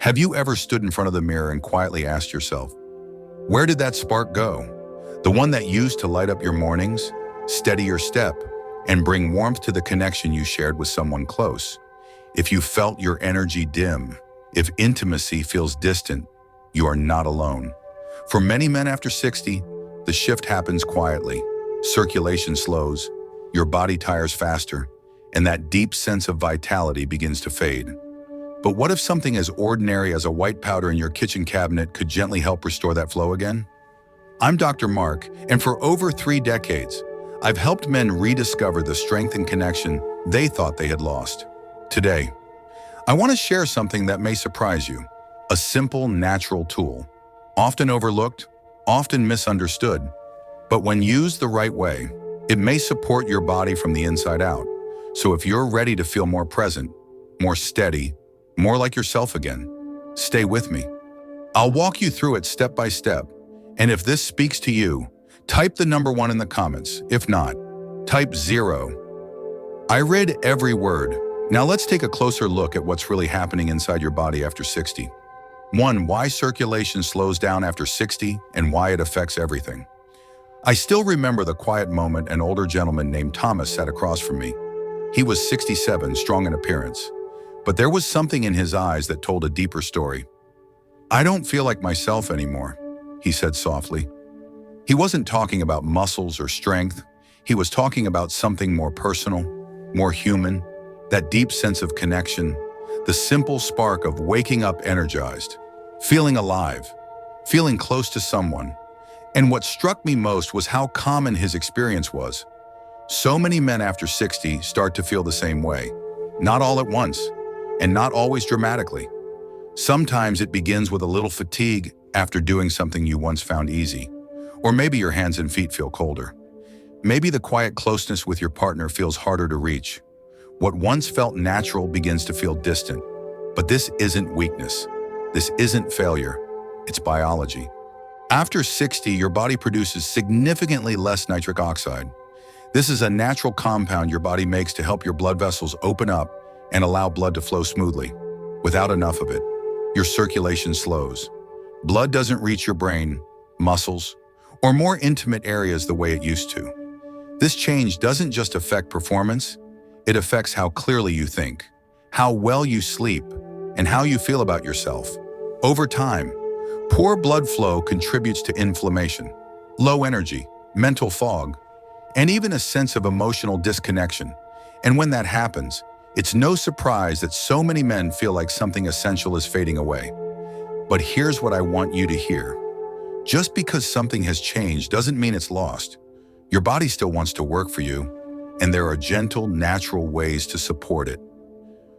Have you ever stood in front of the mirror and quietly asked yourself, where did that spark go? The one that used to light up your mornings, steady your step, and bring warmth to the connection you shared with someone close. If you felt your energy dim, if intimacy feels distant, you are not alone. For many men after 60, the shift happens quietly. Circulation slows, your body tires faster, and that deep sense of vitality begins to fade. But what if something as ordinary as a white powder in your kitchen cabinet could gently help restore that flow again? I'm Dr. Mark, and for over 3 decades, I've helped men rediscover the strength and connection they thought they had lost. Today, I want to share something that may surprise you, a simple, natural tool, often overlooked, often misunderstood, but when used the right way, it may support your body from the inside out. So if you're ready to feel more present, more steady, more like yourself again, stay with me. I'll walk you through it step by step, and if this speaks to you, type the number 1 in the comments. If not, type 0. I read every word. Now let's take a closer look at what's really happening inside your body after 60. 1. Why circulation slows down after 60 and why it affects everything. I still remember the quiet moment an older gentleman named Thomas sat across from me. He was 67, strong in appearance, but there was something in his eyes that told a deeper story. "I don't feel like myself anymore," he said softly. He wasn't talking about muscles or strength. He was talking about something more personal, more human, that deep sense of connection, the simple spark of waking up energized, feeling alive, feeling close to someone. And what struck me most was how common his experience was. So many men after 60 start to feel the same way, not all at once, and not always dramatically. Sometimes it begins with a little fatigue after doing something you once found easy, or maybe your hands and feet feel colder. Maybe the quiet closeness with your partner feels harder to reach. What once felt natural begins to feel distant. But this isn't weakness. This isn't failure. It's biology. After 60, your body produces significantly less nitric oxide. This is a natural compound your body makes to help your blood vessels open up and allow blood to flow smoothly. Without enough of it, your circulation slows. Blood doesn't reach your brain, muscles, or more intimate areas the way it used to. This change doesn't just affect performance, it affects how clearly you think, how well you sleep, and how you feel about yourself. Over time, poor blood flow contributes to inflammation, low energy, mental fog, and even a sense of emotional disconnection. And when that happens, it's no surprise that so many men feel like something essential is fading away. But here's what I want you to hear. Just because something has changed doesn't mean it's lost. Your body still wants to work for you, and there are gentle, natural ways to support it.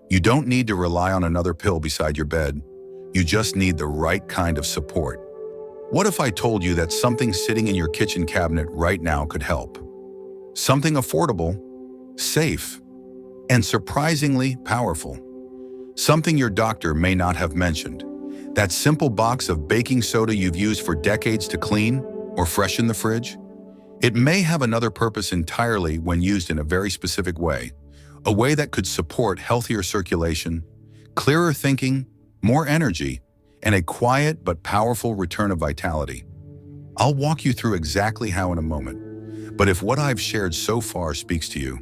You don't need to rely on another pill beside your bed. You just need the right kind of support. What if I told you that something sitting in your kitchen cabinet right now could help? Something affordable, safe, and surprisingly powerful. Something your doctor may not have mentioned. That simple box of baking soda you've used for decades to clean or freshen the fridge? It may have another purpose entirely when used in a very specific way, a way that could support healthier circulation, clearer thinking, more energy, and a quiet but powerful return of vitality. I'll walk you through exactly how in a moment, but if what I've shared so far speaks to you,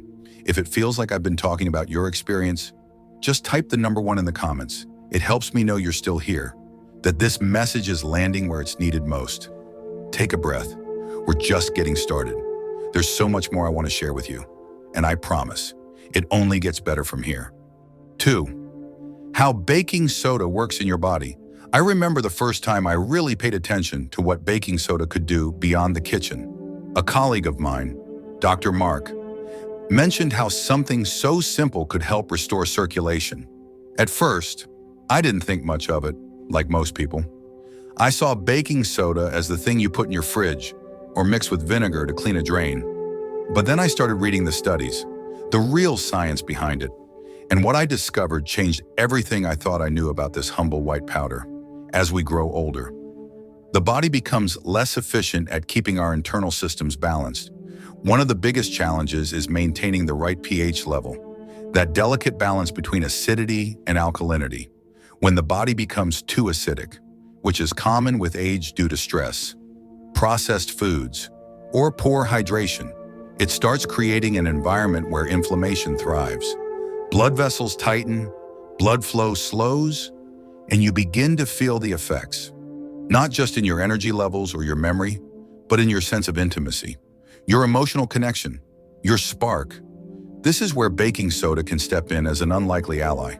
if it feels like I've been talking about your experience, just type the number 1 in the comments. It helps me know you're still here, that this message is landing where it's needed most. Take a breath. We're just getting started. There's so much more I want to share with you, and I promise, it only gets better from here. 2. How baking soda works in your body. I remember the first time I really paid attention to what baking soda could do beyond the kitchen. A colleague of mine, Dr. Mark, mentioned how something so simple could help restore circulation. At first, I didn't think much of it, like most people. I saw baking soda as the thing you put in your fridge or mix with vinegar to clean a drain. But then I started reading the studies, the real science behind it, and what I discovered changed everything I thought I knew about this humble white powder. As we grow older, the body becomes less efficient at keeping our internal systems balanced. One of the biggest challenges is maintaining the right pH level, that delicate balance between acidity and alkalinity. when the body becomes too acidic, which is common with age due to stress, processed foods, or poor hydration. It starts creating an environment where inflammation thrives. Blood vessels tighten, blood flow slows, and you begin to feel the effects, not just in your energy levels or your memory, but in your sense of intimacy, your emotional connection, your spark. This is where baking soda can step in as an unlikely ally.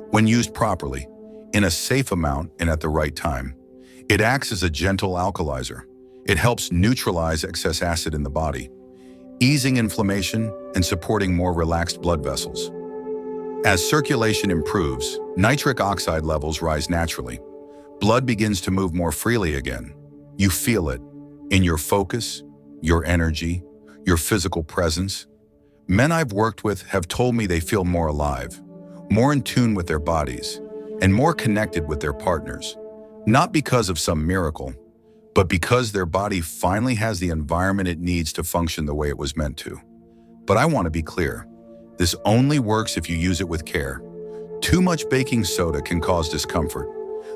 When used properly, in a safe amount and at the right time, it acts as a gentle alkalizer. It helps neutralize excess acid in the body, easing inflammation and supporting more relaxed blood vessels. As circulation improves, nitric oxide levels rise naturally. Blood begins to move more freely again. You feel it in your focus, your energy, your physical presence. Men I've worked with have told me they feel more alive, more in tune with their bodies, and more connected with their partners, not because of some miracle, but because their body finally has the environment it needs to function the way it was meant to. But I want to be clear, this only works if you use it with care. Too much baking soda can cause discomfort.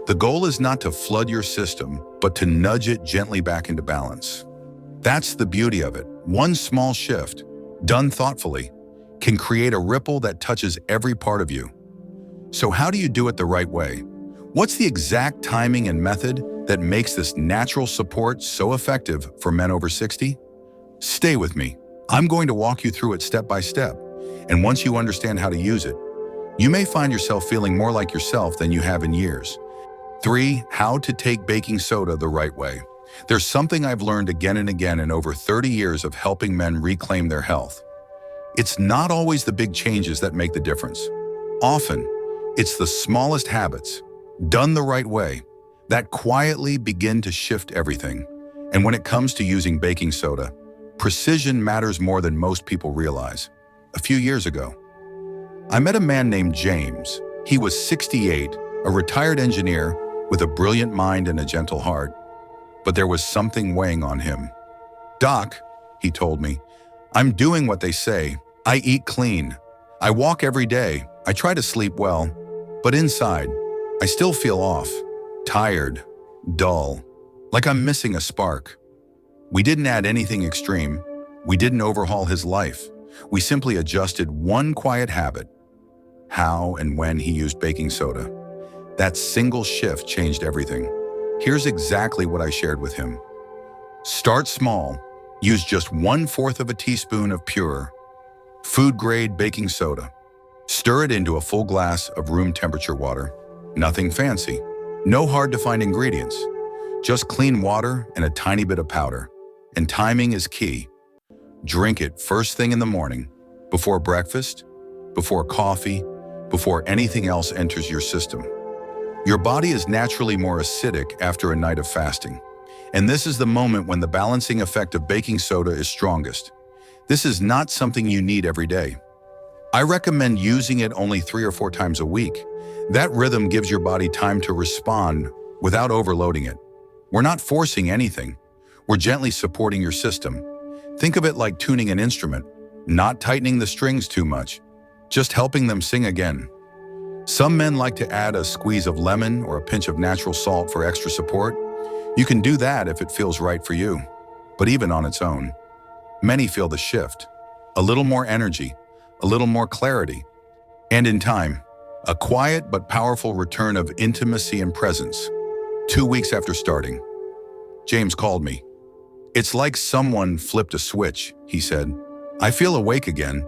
The goal is not to flood your system, but to nudge it gently back into balance. That's the beauty of it. One small shift, done thoughtfully, can create a ripple that touches every part of you. So how do you do it the right way? What's the exact timing and method that makes this natural support so effective for men over 60? Stay with me. I'm going to walk you through it step by step. And once you understand how to use it, you may find yourself feeling more like yourself than you have in years. 3. How to take baking soda the right way. There's something I've learned again and again in over 30 years of helping men reclaim their health. It's not always the big changes that make the difference. Often, it's the smallest habits, done the right way, that quietly begin to shift everything. And when it comes to using baking soda, precision matters more than most people realize. A few years ago, I met a man named James. He was 68, a retired engineer with a brilliant mind and a gentle heart. But there was something weighing on him. "Doc," he told me, "I'm doing what they say. I eat clean. I walk every day. I try to sleep well. But inside, I still feel off, tired, dull, like I'm missing a spark." We didn't add anything extreme. We didn't overhaul his life. We simply adjusted one quiet habit: how and when he used baking soda. That single shift changed everything. Here's exactly what I shared with him. Start small. Use just 1/4 of a teaspoon of pure, food-grade baking soda. Stir it into a full glass of room temperature water. Nothing fancy. No hard-to-find ingredients. Just clean water and a tiny bit of powder. And timing is key. Drink it first thing in the morning, before breakfast, before coffee, before anything else enters your system. Your body is naturally more acidic after a night of fasting. And this is the moment when the balancing effect of baking soda is strongest. This is not something you need every day. I recommend using it only 3 or 4 times a week. That rhythm gives your body time to respond without overloading it. We're not forcing anything. We're gently supporting your system. Think of it like tuning an instrument, not tightening the strings too much, just helping them sing again. Some men like to add a squeeze of lemon or a pinch of natural salt for extra support. You can do that if it feels right for you. But even on its own, many feel the shift. A little more energy, a little more clarity, and in time, a quiet but powerful return of intimacy and presence. 2 weeks after starting, James called me. "It's like someone flipped a switch," he said. "I feel awake again."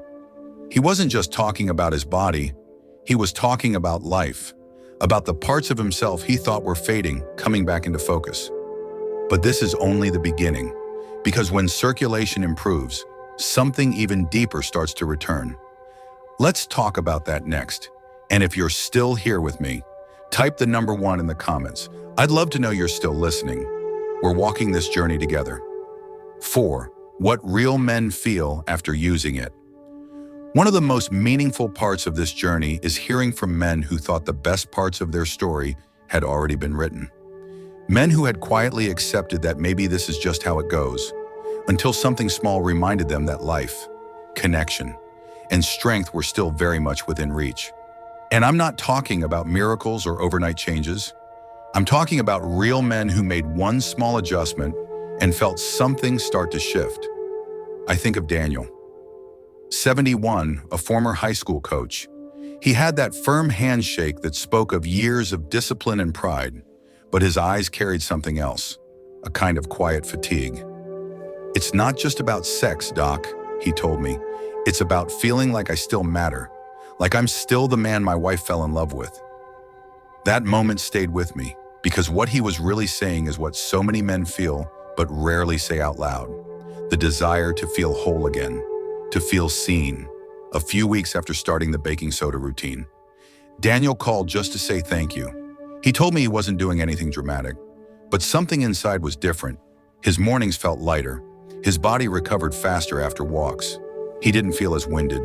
He wasn't just talking about his body, he was talking about life, about the parts of himself he thought were fading, coming back into focus. But this is only the beginning, because when circulation improves, something even deeper starts to return. Let's talk about that next. And if you're still here with me, type the number 1 in the comments. I'd love to know you're still listening. We're walking this journey together. 4. What real men feel after using it. One of the most meaningful parts of this journey is hearing from men who thought the best parts of their story had already been written. Men who had quietly accepted that maybe this is just how it goes, until something small reminded them that life, connection, and strength were still very much within reach. And I'm not talking about miracles or overnight changes. I'm talking about real men who made one small adjustment and felt something start to shift. I think of Daniel, 71, a former high school coach. He had that firm handshake that spoke of years of discipline and pride, but his eyes carried something else, a kind of quiet fatigue. "It's not just about sex, Doc," he told me. "It's about feeling like I still matter, like I'm still the man my wife fell in love with." That moment stayed with me, because what he was really saying is what so many men feel but rarely say out loud: the desire to feel whole again, to feel seen. A few weeks after starting the baking soda routine, Daniel called just to say thank you. He told me he wasn't doing anything dramatic, but something inside was different. His mornings felt lighter. His body recovered faster after walks. He didn't feel as winded,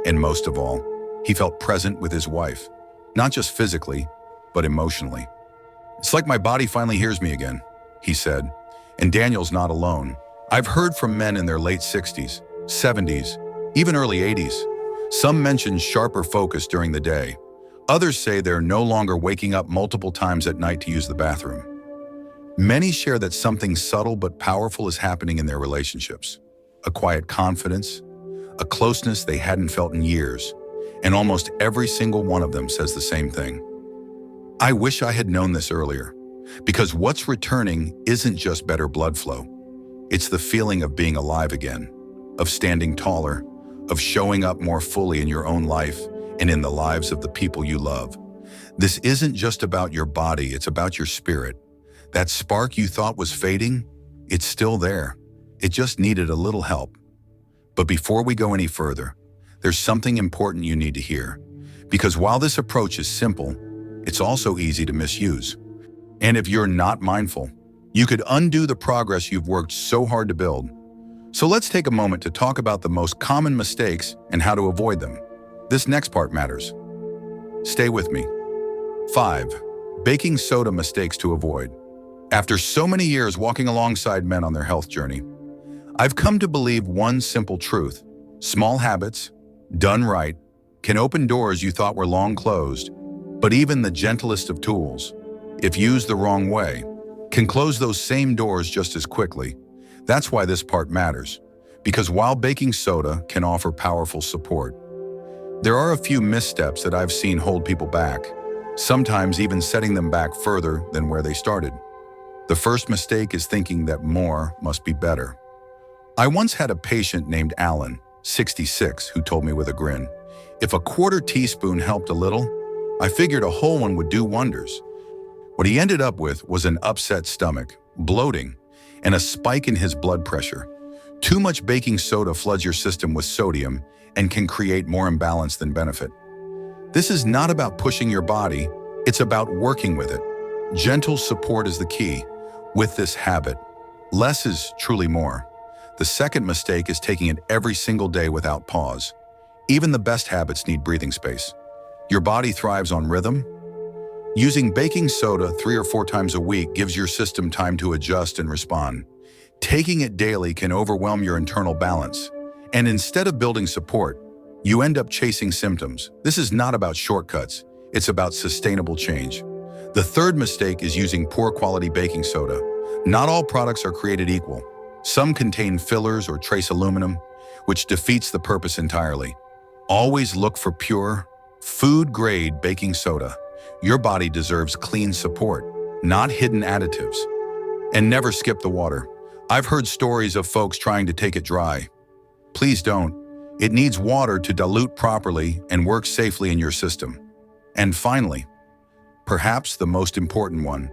and most of all, he felt present with his wife, not just physically, but emotionally. "It's like my body finally hears me again," he said. And Daniel's not alone. I've heard from men in their late 60s, 70s, even early 80s. Some mention sharper focus during the day. Others say they're no longer waking up multiple times at night to use the bathroom. Many share that something subtle but powerful is happening in their relationships. A quiet confidence, a closeness they hadn't felt in years, and almost every single one of them says the same thing. I wish I had known this earlier, because what's returning isn't just better blood flow. It's the feeling of being alive again, of standing taller, of showing up more fully in your own life and in the lives of the people you love. This isn't just about your body, it's about your spirit. That spark you thought was fading, it's still there. It just needed a little help. But before we go any further, there's something important you need to hear. Because while this approach is simple, it's also easy to misuse. And if you're not mindful, you could undo the progress you've worked so hard to build. So let's take a moment to talk about the most common mistakes and how to avoid them. This next part matters. Stay with me. 5. Baking soda mistakes to avoid. After so many years walking alongside men on their health journey, I've come to believe one simple truth. Small habits, done right, can open doors you thought were long closed, but even the gentlest of tools, if used the wrong way, can close those same doors just as quickly. That's why this part matters, because while baking soda can offer powerful support, there are a few missteps that I've seen hold people back, sometimes even setting them back further than where they started. The first mistake is thinking that more must be better. I once had a patient named Alan, 66, who told me with a grin, "If a quarter teaspoon helped a little, I figured a whole one would do wonders." What he ended up with was an upset stomach, bloating, and a spike in his blood pressure. Too much baking soda floods your system with sodium and can create more imbalance than benefit. This is not about pushing your body, it's about working with it. Gentle support is the key. With this habit, less is truly more. The second mistake is taking it every single day without pause. Even the best habits need breathing space. Your body thrives on rhythm. Using baking soda 3 or 4 times a week gives your system time to adjust and respond. Taking it daily can overwhelm your internal balance. And instead of building support, you end up chasing symptoms. This is not about shortcuts. It's about sustainable change. The third mistake is using poor quality baking soda. Not all products are created equal. Some contain fillers or trace aluminum, which defeats the purpose entirely. Always look for pure, food-grade baking soda. Your body deserves clean support, not hidden additives. And never skip the water. I've heard stories of folks trying to take it dry. Please don't. It needs water to dilute properly and work safely in your system. And finally, perhaps the most important one,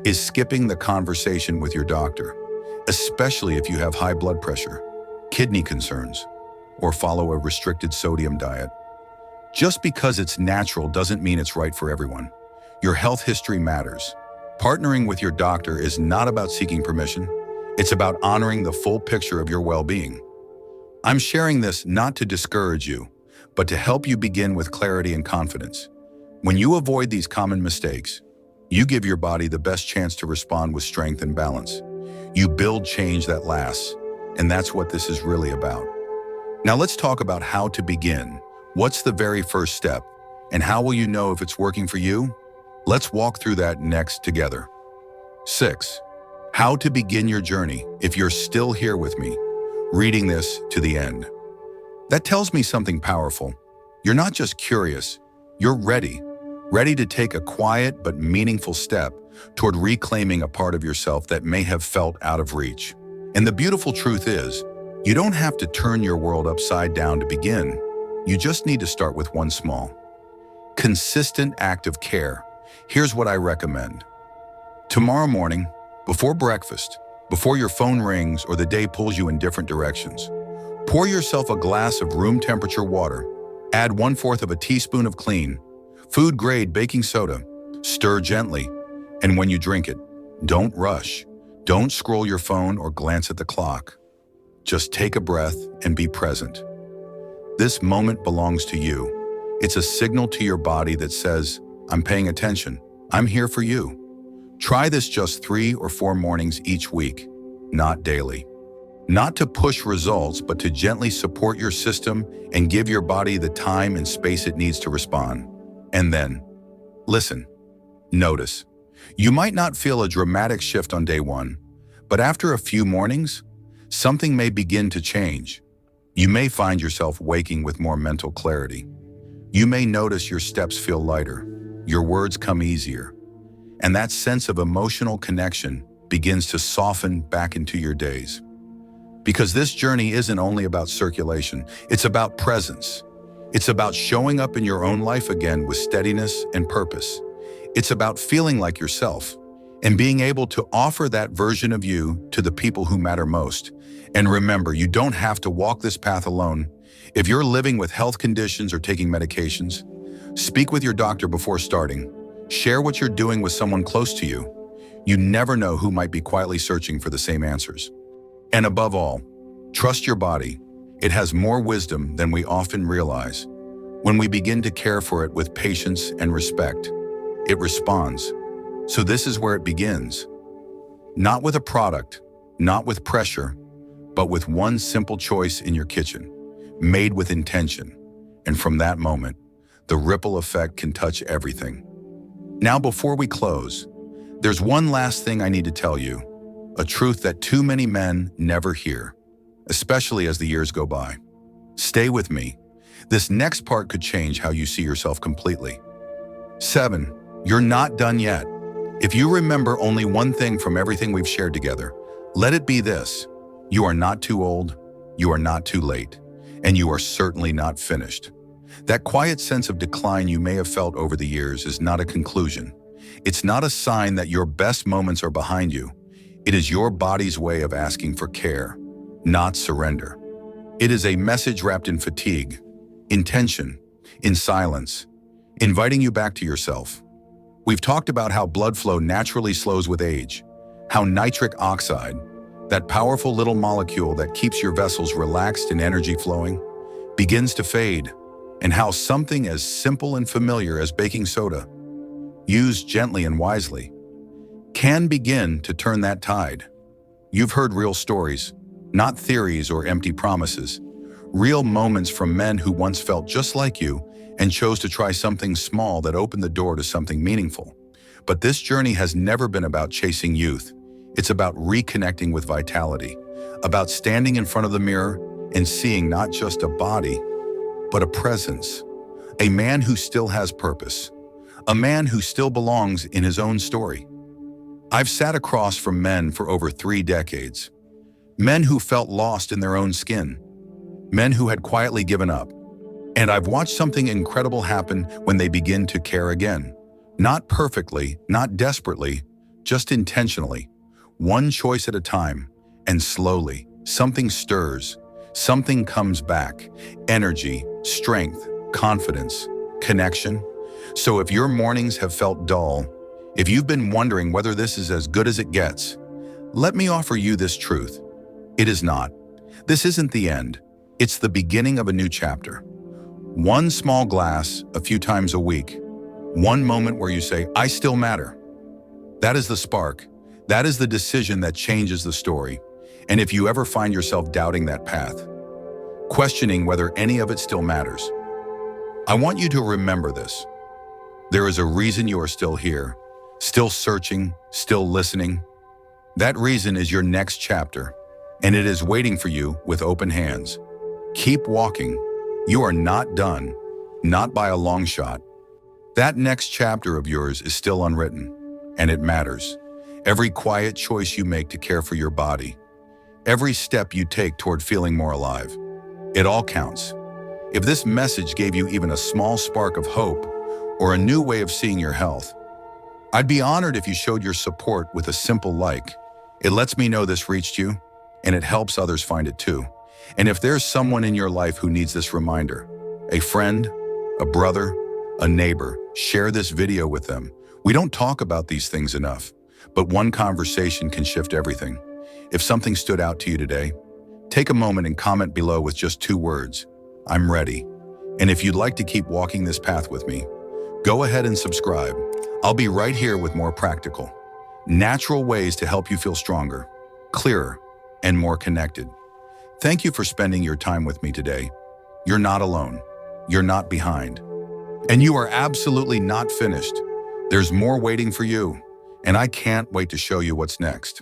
is skipping the conversation with your doctor, especially if you have high blood pressure, kidney concerns, or follow a restricted sodium diet. Just because it's natural doesn't mean it's right for everyone. Your health history matters. Partnering with your doctor is not about seeking permission. It's about honoring the full picture of your well-being. I'm sharing this not to discourage you, but to help you begin with clarity and confidence. When you avoid these common mistakes, you give your body the best chance to respond with strength and balance. You build change that lasts, and that's what this is really about. Now let's talk about how to begin. What's the very first step? And how will you know if it's working for you? Let's walk through that next together. 6. How to begin your journey if you're still here with me, reading this to the end. That tells me something powerful. You're not just curious, you're ready to take a quiet but meaningful step toward reclaiming a part of yourself that may have felt out of reach. And the beautiful truth is, you don't have to turn your world upside down to begin. You just need to start with one small, consistent act of care. Here's what I recommend. Tomorrow morning, before breakfast, before your phone rings or the day pulls you in different directions, pour yourself a glass of room temperature water. Add 1/4 of a teaspoon of clean, food-grade baking soda. Stir gently, and when you drink it, don't rush. Don't scroll your phone or glance at the clock. Just take a breath and be present. This moment belongs to you. It's a signal to your body that says, I'm paying attention. I'm here for you. Try this just 3 or 4 mornings each week, not daily. Not to push results, but to gently support your system and give your body the time and space it needs to respond. And then, listen, notice. You might not feel a dramatic shift on day 1, but after a few mornings, something may begin to change. You may find yourself waking with more mental clarity. You may notice your steps feel lighter, your words come easier, and that sense of emotional connection begins to soften back into your days. Because this journey isn't only about circulation, it's about presence. It's about showing up in your own life again with steadiness and purpose. It's about feeling like yourself and being able to offer that version of you to the people who matter most. And remember, you don't have to walk this path alone. If you're living with health conditions or taking medications, speak with your doctor before starting. Share what you're doing with someone close to you. You never know who might be quietly searching for the same answers. And above all, trust your body. It has more wisdom than we often realize. When we begin to care for it with patience and respect, it responds. So this is where it begins. Not with a product, not with pressure, but with one simple choice in your kitchen, made with intention. And from that moment, the ripple effect can touch everything. Now, before we close, there's one last thing I need to tell you, a truth that too many men never hear, especially as the years go by. Stay with me. This next part could change how you see yourself completely. 7. You're not done yet. If you remember only one thing from everything we've shared together, let it be this. You are not too old, you are not too late, and you are certainly not finished. That quiet sense of decline you may have felt over the years is not a conclusion. It's not a sign that your best moments are behind you. It is your body's way of asking for care, not surrender. It is a message wrapped in fatigue, in tension, in silence, inviting you back to yourself. We've talked about how blood flow naturally slows with age, how nitric oxide, that powerful little molecule that keeps your vessels relaxed and energy flowing, begins to fade, and how something as simple and familiar as baking soda, used gently and wisely, can begin to turn that tide. You've heard real stories, not theories or empty promises, real moments from men who once felt just like you and chose to try something small that opened the door to something meaningful. But this journey has never been about chasing youth. It's about reconnecting with vitality, about standing in front of the mirror and seeing not just a body, but a presence, a man who still has purpose, a man who still belongs in his own story. I've sat across from men for over 3 decades, men who felt lost in their own skin, men who had quietly given up. And I've watched something incredible happen when they begin to care again. Not perfectly, not desperately, just intentionally, one choice at a time, and slowly, something stirs, something comes back, energy, strength, confidence, connection. So if your mornings have felt dull, if you've been wondering whether this is as good as it gets, let me offer you this truth. It is not. This isn't the end. It's the beginning of a new chapter. One small glass a few times a week. One moment where you say, I still matter. That is the spark. That is the decision that changes the story. And if you ever find yourself doubting that path, questioning whether any of it still matters, I want you to remember this. There is a reason you are still here, still searching, still listening. That reason is your next chapter, and it is waiting for you with open hands. Keep walking. You are not done, not by a long shot. That next chapter of yours is still unwritten, and it matters. Every quiet choice you make to care for your body, every step you take toward feeling more alive, it all counts. If this message gave you even a small spark of hope or a new way of seeing your health, I'd be honored if you showed your support with a simple like. It lets me know this reached you, and it helps others find it too. And if there's someone in your life who needs this reminder, a friend, a brother, a neighbor, share this video with them. We don't talk about these things enough, but one conversation can shift everything. If something stood out to you today, take a moment and comment below with just 2 words. I'm ready. And if you'd like to keep walking this path with me, go ahead and subscribe. I'll be right here with more practical, natural ways to help you feel stronger, clearer, and more connected. Thank you for spending your time with me today. You're not alone. You're not behind. And you are absolutely not finished. There's more waiting for you, and I can't wait to show you what's next.